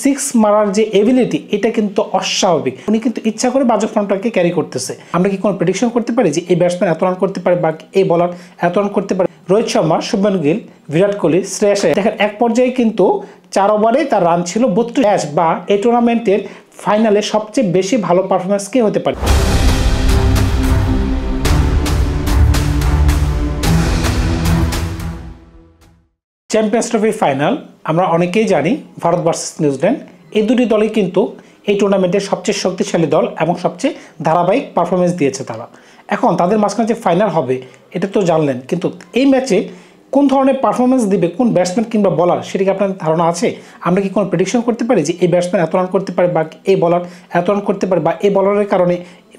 Six মারার যে ability এটা কিন্তু অস্বাভাবিক। উনি কিন্তু ইচ্ছা করে বাজে ফর্মটাকে ক্যারি করতেছে। আমরা কি কোনো প্রেডিকশন করতে পারি যে এই ব্যাটসম্যান এত রান করতে পারে বা এই বলার এত রান করতে পারে? রোহিত শর্মা, শুভমান গিল, বিরাট কোহলি, শ্রেয়াস আয়ার দেখেন এক পর্যায়ে কিন্তু 4 ওভারে তার রান ছিল 32 বা এই টুর্নামেন্টের ফাইনালে সবচেয়ে বেশি ভালো পারফরমেন্স কে হতে পারে? চ্যাম্পিয়ন্স ট্রফি ফাইনাল আমরা অনেকেই জানি ভারত ভার্সেস নিউজিল্যান্ড, এই দুটি দলই কিন্তু এই টুর্নামেন্টের সবচেয়ে শক্তিশালী দল এবং সবচেয়ে ধারাবাহিক পারফরমেন্স দিয়েছে তারা। এখন তাদের মাঝখানে যে ফাইনাল হবে এটা তো জানলেন, কিন্তু এই ম্যাচে কোন ধরনের পারফরমেন্স দিবে কোন ব্যাটসম্যান কিংবা বলার সেটা কি আপনাদের ধারণা আছে? আমরা কি কোনো প্রেডিকশন করতে পারি যে এই ব্যাটসম্যান এত রান করতে পারে বা এই বলার এত রান করতে পারে বা এই বলারের কারণে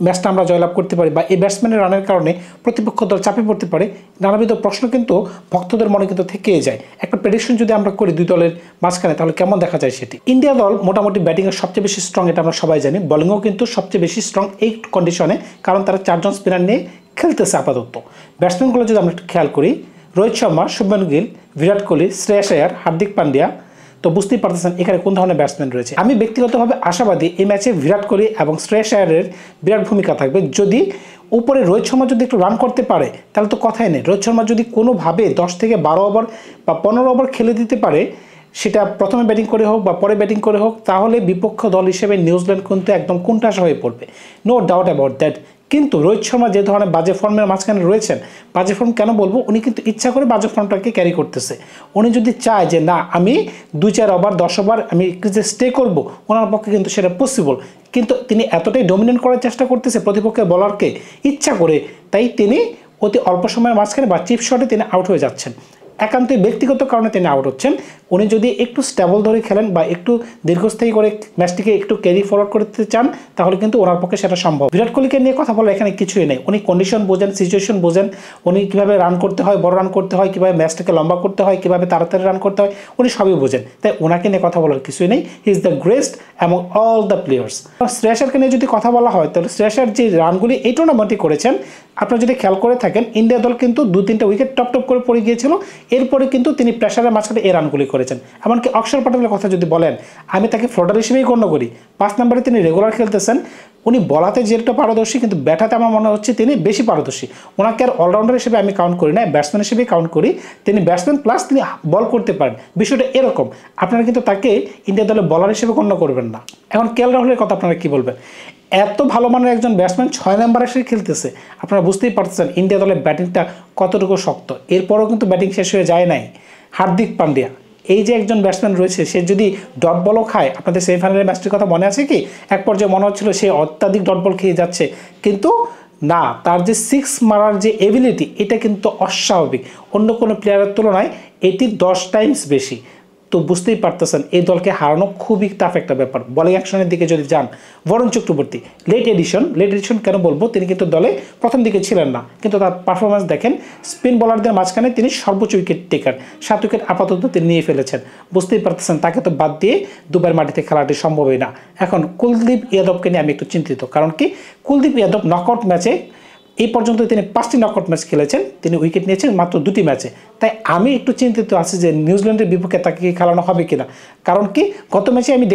ম্যাচটা আমরা জয়লাভ করতে পারি বা এই ব্যাটসম্যানের রানের কারণে প্রতিপক্ষ দল চাপে পড়তে পারে? নানাবিধ প্রশ্ন কিন্তু ভক্তদের মনে কিন্তু থেকেই যায়। একটা প্রেডিকশন যদি আমরা করি দুই দলের মাঝখানে তাহলে কেমন দেখা যায় সেটি? ইন্ডিয়া দল মোটামুটি ব্যাটিংয়ে সবচেয়ে বেশি স্ট্রং, এটা আমরা সবাই জানি। বোলিংও কিন্তু সবচেয়ে বেশি স্ট্রং এই কন্ডিশনে, কারণ তারা 4 জন স্পিনার নিয়ে খেলতেছে আপাতত। ব্যাটসম্যানগুলো যদি আমরা একটু খেয়াল করি, রোহিত শর্মা, শুভমান গিল, বিরাট কোহলি, শ্রেয়াস আয়ার, হার্দিক পান্ডিয়া, তো বুঝতেই পারতেছেন এখানে কোন ধরনের ব্যাটসম্যান রয়েছে। আমি ব্যক্তিগতভাবে আশাবাদী এই ম্যাচে বিরাট কোহলি এবং শ্রেয়াস আয়ারের বিরাট ভূমিকা থাকবে। যদি উপরে রোহিত শর্মা যদি একটু রান করতে পারে তাহলে তো কথাই নেই। রোহিত শর্মা যদি কোনোভাবে 10 থেকে 12 ওভার বা 15 ওভার খেলে দিতে পারে, সেটা প্রথমে ব্যাটিং করে হোক বা পরে ব্যাটিং করে হোক, তাহলে বিপক্ষ দল হিসেবে নিউজিল্যান্ড কিন্তু একদম কোণঠাসা হয়ে পড়বে, নো ডাউট অ্যাবাউট দ্যাট। কিন্তু রোহিত শর্মা যে ধরনের বাজে ফর্মের মাঝখানে রয়েছেন, বাজে ফর্ম কেন বলবো, উনি কিন্তু ইচ্ছা করে বাজে ফর্মটাকে ক্যারি করতেছে। উনি যদি চায় যে না আমি 2-4 ওভার 10 ওভার আমি ক্রিজে স্টে করবো, ওনার পক্ষে কিন্তু সেটা পসিবল। কিন্তু তিনি এতটাই ডমিনেট করার চেষ্টা করতেছে প্রতিপক্ষের বলারকে ইচ্ছা করে, তাই তিনি অতি অল্প সময়ের মাঝখানে বা চিপ শটে তিনি আউট হয়ে যাচ্ছেন। একান্তই ব্যক্তিগত কারণে তিনি আউট হচ্ছেন। উনি যদি একটু স্টেবল ধরে খেলেন বা একটু দীর্ঘস্থায়ী করে ম্যাচটিকে একটু ক্যারি ফরওয়ার্ড করতে চান তাহলে কিন্তু ওনার পক্ষে সেটা সম্ভব। বিরাট কোহলিকে নিয়ে কথা বলা এখানে কিছুই নেই। উনি কন্ডিশন বোঝেন, সিচুয়েশন বোঝেন, উনি কীভাবে রান করতে হয়, বড় রান করতে হয়, কীভাবে ম্যাচটাকে লম্বা করতে হয়, কীভাবে তাড়াতাড়ি রান করতে হয়, উনি সবই বোঝেন। তাই ওনাকে নিয়ে কথা বলার কিছুই নেই। He is the greatest among all the players. Shreyas আয়ারকে নিয়ে যদি কথা বলা হয় তাহলে শ্রেয়াস আয়ার যে রানগুলি এই টুর্নামেন্টে করেছেন, আপনারা যদি খেয়াল করে থাকেন ইন্ডিয়া দল কিন্তু 2-3টা উইকেট টপ করে পড়ে গিয়েছিল, এরপরে কিন্তু তিনি প্রেসারের মাঝখানে এই রানগুলি করেছেন। এমনকি অক্ষর প্যাটেলের কথা যদি বলেন, আমি তাকে ফ্লোটার হিসেবেই গণ্য করি। 5 নম্বরে তিনি রেগুলার খেলতেছেন। উনি বলাতে যেটা পারদর্শী, কিন্তু ব্যাটাতে আমার মনে হচ্ছে তিনি বেশি পারদর্শী। ওনাকে আর অলরাউন্ডার হিসেবে আমি কাউন্ট করি না, ব্যাটসম্যান হিসেবেই কাউন্ট করি। তিনি ব্যাটসম্যান প্লাস তিনি বল করতে পারেন, বিষয়টা এরকম। আপনারা কিন্তু তাকে ইন্ডিয়া দলের বলার হিসেবে গণ্য করবেন না। এখন কেএল রাহুলের কথা আপনারা কী বলবেন? এত ভালো মানের একজন ব্যাটসম্যান 6 নম্বরে এসে খেলতেছে, আপনারা বুঝতেই পারছেন ইন্ডিয়া দলের ব্যাটিংটা কতটুকু শক্ত। এরপরও কিন্তু ব্যাটিং শেষ হয়ে যায় নাই। হার্দিক পান্ডিয়া এই যে একজন ব্যাটসম্যান রয়েছে, সে যদি ডট বলও খায়, আপনাদের সেমিফাইনালের ম্যাচটির কথা মনে আছে কি? এক পর্যায়ে মনে হচ্ছিল সে অত্যাধিক ডট বল খেয়ে যাচ্ছে, কিন্তু না, তার যে 6 মারার যে এবিলিটি এটা কিন্তু অস্বাভাবিক। অন্য কোনো প্লেয়ারের তুলনায় এটি 10 টাইমস বেশি। তো বুঝতেই পারতেছেন এই দলকে হারানো খুবই টাফ একটা ব্যাপার। বলিং অ্যাকশনের দিকে যদি যান, বরুণ চক্রবর্তী লেট এডিশন কেন বলবো, তিনি কিন্তু দলে প্রথম দিকে ছিলেন না, কিন্তু তার পারফরমেন্স দেখেন। স্পিন বোলারদের মাঝখানে তিনি সর্বোচ্চ উইকেট টেকার, 7 উইকেট আপাতত তিনি নিয়ে ফেলেছেন। বুঝতেই পারতেছেন তাকে তো বাদ দিয়ে দুবার মাটিতে খেলাটি সম্ভবই না। এখন কুলদীপ যাদবকে নিয়ে আমি একটু চিন্তিত, কারণ কি কুলদীপ যাদব নকআউট ম্যাচে এই পর্যন্ত তিনি 5টি নকআউট ম্যাচ খেলেছেন, তিনি উইকেট নিয়েছেন মাত্র 2টি ম্যাচে। তাই আমি একটু চিন্তিত আছি যে নিউজিল্যান্ডের বিপক্ষে তাকে খেলানো হবে কিনা। কারণ কি গত ম্যাচে আমি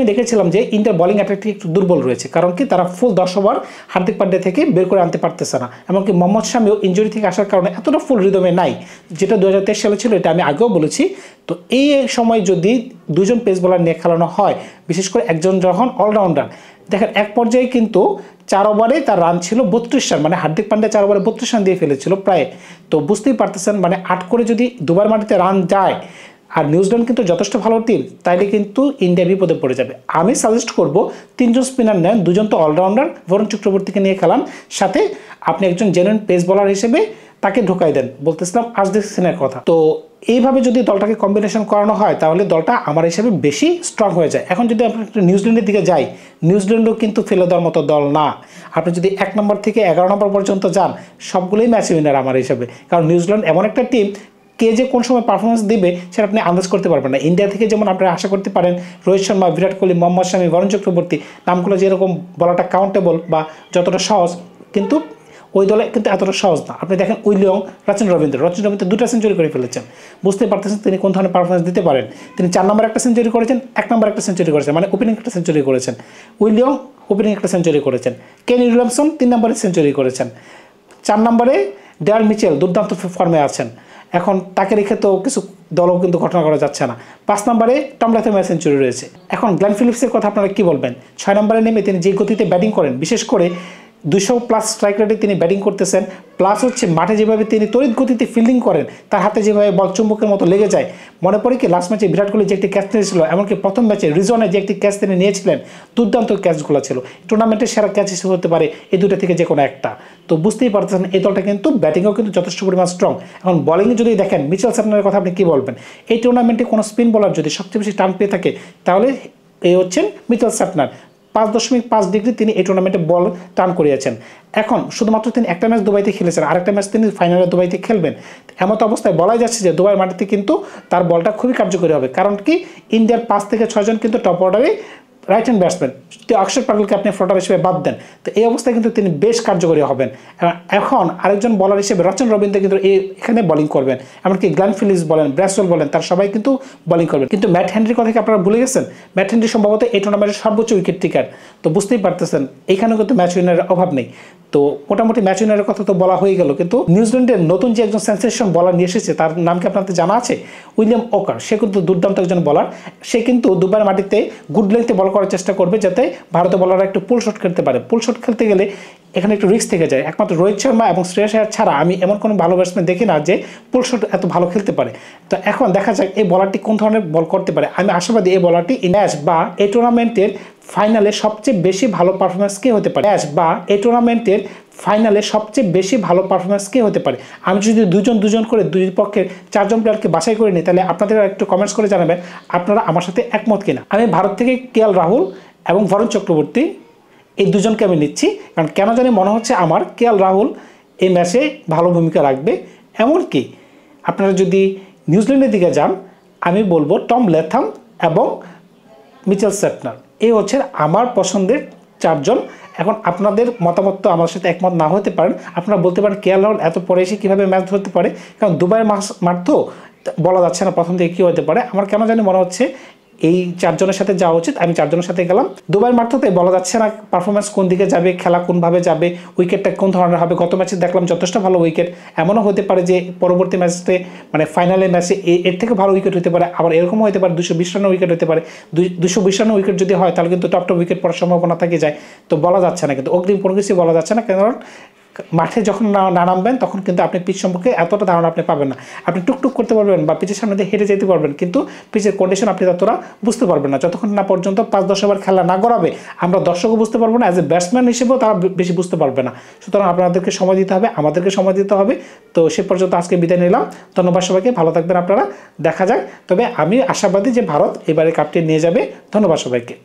দেখেছিলাম যে ইন্ডিয়ার বোলিং অ্যাটাকটি একটু দুর্বল রয়েছে, কারণ কি তারা ফুল 10 ওভার হার্দিক পান্ডিয়া থেকে বের করে আনতে পারতেছে না। এমনকি মোহাম্মদ শামিও ইনজুরি থেকে আসার কারণে এতটা ফুল রিদমে নাই, যেটা 2023 সালে ছিল, এটা আমি আগেও বলেছি। তো এই সময় যদি 2 জন পেস বোলার নিয়ে খেলানো হয়, বিশেষ করে একজন যখন অলরাউন্ডার, দেখেন এক পর্যায়ে কিন্তু 4 ওভারে তার রান ছিল 32 রান, মানে হার্দিক পান্ডিয়া 4 ওভারে 32 রান দিয়ে ফেলেছিল প্রায়। তো বুঝতেই পারতেছেন মানে 8 করে যদি দুবার মাটিতে রান যায়, আর নিউজিল্যান্ড কিন্তু যথেষ্ট ভালো টিম, তাইলে কিন্তু ইন্ডিয়া বিপদে পড়ে যাবে। আমি সাজেস্ট করব 3 জন স্পিনার নেন, 2 জন তো অলরাউন্ডার, বরুণ চক্রবর্তীকে নিয়ে খেলান, সাথে আপনি একজন জেনুইন পেস বোলার হিসেবে তাকে ঢোকাই দেন। বলতেছিলাম আজদীপ সিংয়ের কথা। তো এইভাবে যদি দলটাকে কম্বিনেশন করানো হয় তাহলে দলটা আমার হিসাবে বেশি স্ট্রং হয়ে যায়। এখন যদি আপনি নিউজিল্যান্ডের দিকে যাই, নিউজিল্যান্ডও কিন্তু ফেলে দেওয়ার মতো দল না। আপনি যদি 1 নম্বর থেকে 11 নম্বর পর্যন্ত যান, সবগুলোই ম্যাচ উইনার আমার হিসাবে। কারণ নিউজিল্যান্ড এমন একটা টিম, কে যে কোন সময় পারফরমেন্স দিবে সেটা আপনি আন্দাজ করতে পারবেন না। ইন্ডিয়া থেকে যেমন আপনারা আশা করতে পারেন রোহিত শর্মা, বিরাট কোহলি, মোহাম্মদ শামি, বরুণ চক্রবর্তী নামগুলো যেরকম বলাটা কাউন্টেবল বা যতটা সহজ, কিন্তু ওই দলে কিন্তু এতটা সহজ না। আপনি দেখেন উইলিয়ং, রচনা রবীন্দ্র 2টা সেঞ্চুরি করে ফেলেছেন, বুঝতে পারতেছেন তিনি কোন ধরনের পারফরমেন্স দিতে পারেন। তিনি 4 নম্বরে একটা সেঞ্চুরি করেছেন, 1 নম্বরে একটা সেঞ্চুরি করেছেন, মানে ওপেনিং একটা সেঞ্চুরি করেছেন। উইলিয়ং ওপেনিং একটা সেঞ্চুরি করেছেন। কেন উইলিয়ামসন 3 নম্বরে সেঞ্চুরি করেছেন। 4 নম্বরে ডেয়াল মিচেল দুর্দান্ত ফর্মে আছেন, এখন তাকে রেখে তো কিছু দলও কিন্তু ঘটনা করা যাচ্ছে না। 5 নম্বরে টম ল্যাথমের সেঞ্চুরি রয়েছে। এখন গ্লেন ফিলিপসের কথা আপনারা কি বলবেন? 6 নম্বরে নেমে তিনি যে গতিতে ব্যাটিং করেন, বিশেষ করে 200+ স্ট্রাইক রেটে তিনি ব্যাটিং করতেছেন, প্লাস হচ্ছে মাঠে যেভাবে তিনি তড়িৎ গতিতে ফিল্ডিং করেন, তার হাতে যেভাবে বল চুম্বকের মতো লেগে যায়। মনে পড়ে কি লাস্ট ম্যাচে বিরাট কোহলি যে একটি ক্যাচ নিয়েছিল, এমনকি প্রথম ম্যাচে রিজনে যে একটি ক্যাচ তিনি নিয়েছিলেন, দুর্দান্ত ক্যাচগুলো ছিল। টুর্নামেন্টের সেরা ক্যাচ হিসেবে হতে পারে এই দুটো থেকে যে কোনো একটা। তো বুঝতেই পারতেছেন এই দলটা কিন্তু ব্যাটিংয়েও কিন্তু যথেষ্ট পরিমাণ স্ট্রং। এখন বলিংয়ে যদি দেখেন মিচেল স্যাটনারের কথা আপনি কী বলবেন? এই টুর্নামেন্টে কোনো স্পিন বলার যদি সবচেয়ে বেশি টান পেয়ে থাকে তাহলে এই হচ্ছেন মিচেল স্যাটনার। 5.5 ডিগ্রি তিনি এই টুর্নামেন্টে বল টার্ন করিয়েছেন। এখন শুধুমাত্র তিনি একটা ম্যাচ দুবাইতে খেলেছেন, আরেকটা ম্যাচ তিনি ফাইনালে দুবাইতে খেলবেন। এমত অবস্থায় বলাই যাচ্ছে যে দুবাইয়ের মাটিতে কিন্তু তার বলটা খুবই কার্যকরী হবে। কারণ কি, ইন্ডিয়ার 5 থেকে 6 জন কিন্তু টপ অর্ডারে রাইট হ্যান্ড ব্যাটসম্যান, অক্ষর পাগলকে আপনি ফ্লোটার হিসেবে বাদ দেন, তো এই অবস্থায় কিন্তু তিনি বেশ কার্যকরী হবেন। এখন আরেকজন বলার হিসেবে রচনা রবীন্দ্র কিন্তু এখানে বোলিং করবেন, এমনকি গ্লেন ফিলিপস বলেন, ব্র্যাসওয়েল বলেন, তার সবাই কিন্তু বোলিং করবেন। কিন্তু ম্যাট হেনরির কথা কি আপনারা ভুলে গেছেন? ম্যাট হেনরি সম্ভবত এই টুর্নামেন্টের সর্বোচ্চ উইকেট টেকার। তো বুঝতেই পারতেছেন এইখানেও কিন্তু ম্যাচ উইনারের অভাব নেই। তো মোটামুটি ম্যাচ উইনারের কথা তো বলা হয়ে গেল, কিন্তু নিউজিল্যান্ডের নতুন যে একজন সেন্সেশন বলার নিয়ে এসেছে তার নাম কি আপনাদের জানা আছে? উইলিয়াম ওকার। সে কিন্তু দুর্দান্ত একজন বলার। সে কিন্তু দুবাইয়ের মাটিতে গুড লেন্থে বল করার চেষ্টা করবে, যাতে ভারতীয় বলাররা একটু পুল শট খেলতে পারে। পুল শট খেলতে গেলে এখানে একটু রিস্ক থেকে যায়। একমাত্র রোহিত শর্মা এবং শ্রেয়স আয়ার ছাড়া আমি এমন কোনো ভালো ব্যাটসম্যান দেখি না যে পুল শট এত ভালো খেলতে পারে। তো এখন দেখা যাক এই বলারটি কোন ধরনের বল করতে পারে। আমি আশাবাদী এই বলারটি ম্যাচ বা এই টুর্নামেন্টের ফাইনালে সবচেয়ে বেশি ভালো পারফরমেন্স কে হতে পারে, ম্যাচ বা এই টুর্নামেন্টের ফাইনালে সবচেয়ে বেশি ভালো পারফরমেন্স কে হতে পারে। আমি যদি দুজন করে দুই পক্ষের 4 জন প্লেয়ারকে বাছাই করে নিই, তাহলে আপনাদের একটু কমেন্টস করে জানাবেন আপনারা আমার সাথে একমত কিনা। আমি ভারত থেকে কেএল রাহুল এবং বরুণ চক্রবর্তী এই দুজনকে আমি নিচ্ছি, কারণ কেন জানি মনে হচ্ছে আমার কেএল রাহুল এই ম্যাচে ভালো ভূমিকা রাখবে। এমনকি আপনারা যদি নিউজিল্যান্ডের দিকে যান, আমি বলবো টম ল্যাথম এবং মিচেল স্যাটনার। এই হচ্ছে আমার পছন্দের 4 জন। এখন আপনাদের মতামত তো আমার সাথে একমত না হতে পারেন, আপনারা বলতে পারেন কেএল রাহুল এত পরে এসে কীভাবে ম্যাচ ধরতে পারে, কারণ দুবাইয়ের মাঠ তো বলা যাচ্ছে না প্রথম থেকে কী হতে পারে। আমার কেন জানি মনে হচ্ছে এই 4 জনের সাথে যাওয়া উচিত, আমি 4 জনের সাথে গেলাম। দুবাইয়ের মাঠ তো তাই বলা যাচ্ছে না পারফরমেন্স কোন দিকে যাবে, খেলা কোনভাবে যাবে, উইকেটটা কোন ধরনের হবে। গত ম্যাচে দেখলাম যথেষ্ট ভালো উইকেট, এমনও হতে পারে যে পরবর্তী ম্যাচে মানে ফাইনালে ম্যাচে এর থেকে ভালো উইকেট হতে পারে। আবার এরকমও হতে পারে 220 রানের উইকেট হতে পারে। 220 রানের উইকেট যদি হয় তাহলে কিন্তু টপ উইকেট পড়ার সম্ভাবনা থেকে যায়। তো বলা যাচ্ছে না, কিন্তু অগ্রিম কোনো কিছু বলা যাচ্ছে না, কারণ মাঠে যখন না নামবেন তখন কিন্তু আপনি পিচ সম্পর্কে এতটা ধারণা আপনি পাবেন না। আপনি টুকটুক করতে পারবেন বা পিচের সামনে দিয়ে হেঁটে যেতে পারবেন, কিন্তু পিচের কন্ডিশন আপনি ততটা বুঝতে পারবেন না যতক্ষণ না পর্যন্ত 5-10 ওভার খেলা না গড়াবে। আমরা দর্শকও বুঝতে পারবো না, অ্যাজ এ ব্যাটসম্যান হিসেবেও তারা বেশি বুঝতে পারবে না। সুতরাং আপনাদেরকে সময় দিতে হবে, আমাদেরকে সময় দিতে হবে। তো সে পর্যন্ত আজকে বিদায় নিলাম। ধন্যবাদ সবাইকে, ভালো থাকবেন আপনারা, দেখা যাক। তবে আমি আশাবাদী যে ভারত এবারে কাপটি নিয়ে যাবে। ধন্যবাদ সবাইকে।